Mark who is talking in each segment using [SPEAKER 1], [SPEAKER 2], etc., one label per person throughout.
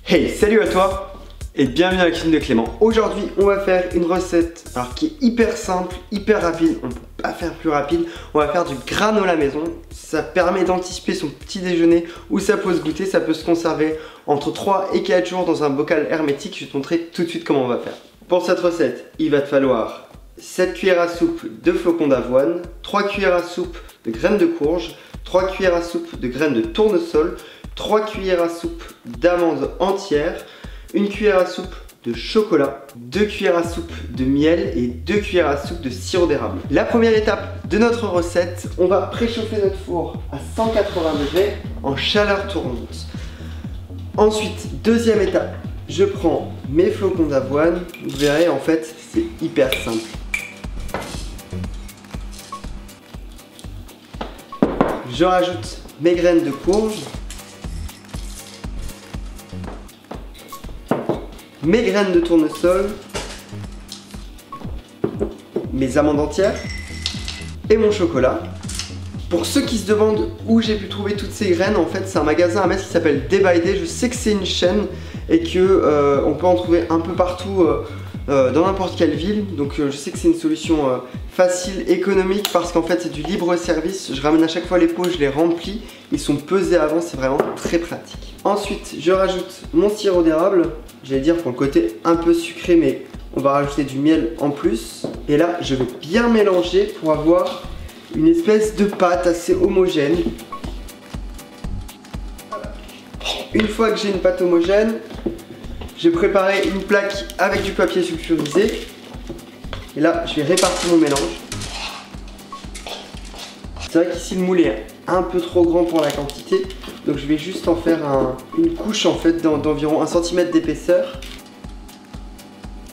[SPEAKER 1] Hey, salut à toi et bienvenue dans la cuisine de Clément. Aujourd'hui, on va faire une recette qui est hyper simple, hyper rapide. On ne peut pas faire plus rapide. On va faire du granola maison. Ça permet d'anticiper son petit déjeuner ou sa pause goûter. Ça peut se conserver entre 3 et 4 jours dans un bocal hermétique. Je vais te montrer tout de suite comment on va faire. Pour cette recette, il va te falloir 7 cuillères à soupe de flocons d'avoine, 3 cuillères à soupe de graines de courge, 3 cuillères à soupe de graines de tournesol, 3 cuillères à soupe d'amandes entières, 1 cuillère à soupe de chocolat, 2 cuillères à soupe de miel et 2 cuillères à soupe de sirop d'érable. La première étape de notre recette, on va préchauffer notre four à 180 degrés en chaleur tournante. Ensuite, deuxième étape, je prends mes flocons d'avoine. Vous verrez, en fait, c'est hyper simple. Je rajoute mes graines de courge, mes graines de tournesol, mes amandes entières et mon chocolat. Pour ceux qui se demandent où j'ai pu trouver toutes ces graines, en fait c'est un magasin à Metz qui s'appelle Day by Day. Je sais que c'est une chaîne et que on peut en trouver un peu partout dans n'importe quelle ville. Donc je sais que c'est une solution facile, économique, parce qu'en fait c'est du libre service. Je ramène à chaque fois les pots, je les remplis. Ils sont pesés avant, c'est vraiment très pratique. Ensuite je rajoute mon sirop d'érable. J'allais dire pour le côté un peu sucré, mais on va rajouter du miel en plus. Et là, je vais bien mélanger pour avoir une espèce de pâte assez homogène. Une fois que j'ai une pâte homogène, j'ai préparé une plaque avec du papier sulfurisé. Et là, je vais répartir mon mélange. C'est vrai qu'ici le moule est un peu trop grand pour la quantité, donc je vais juste en faire une couche en fait d'environ 1 cm d'épaisseur.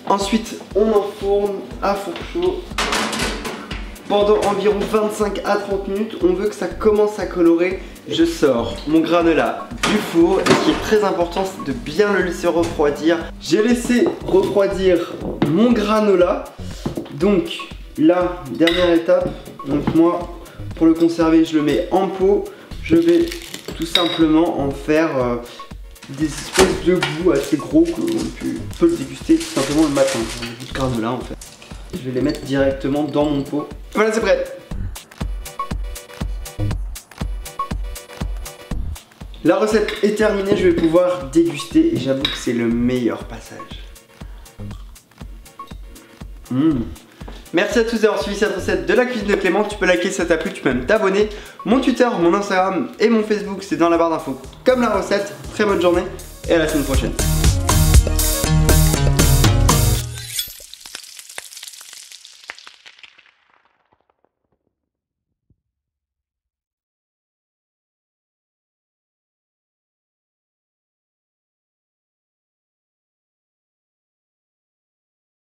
[SPEAKER 1] Ensuite, on enfourne à four chaud pendant environ 25 à 30 minutes. On veut que ça commence à colorer. Je sors mon granola du four et ce qui est très important, c'est de bien le laisser refroidir. J'ai laissé refroidir mon granola. Donc là, dernière étape, donc moi pour le conserver, je le mets en pot. Je vais tout simplement en faire des espèces de goûts assez gros qu'on peut le déguster tout simplement le matin. Du granola en fait. Je vais les mettre directement dans mon pot. Voilà, c'est prêt. La recette est terminée, je vais pouvoir déguster et j'avoue que c'est le meilleur passage. Merci à tous d'avoir suivi cette recette de la cuisine de Clément. Tu peux liker si ça t'a plu, tu peux même t'abonner. Mon Twitter, mon Instagram et mon Facebook, c'est dans la barre d'infos comme la recette. Très bonne journée et à la semaine prochaine.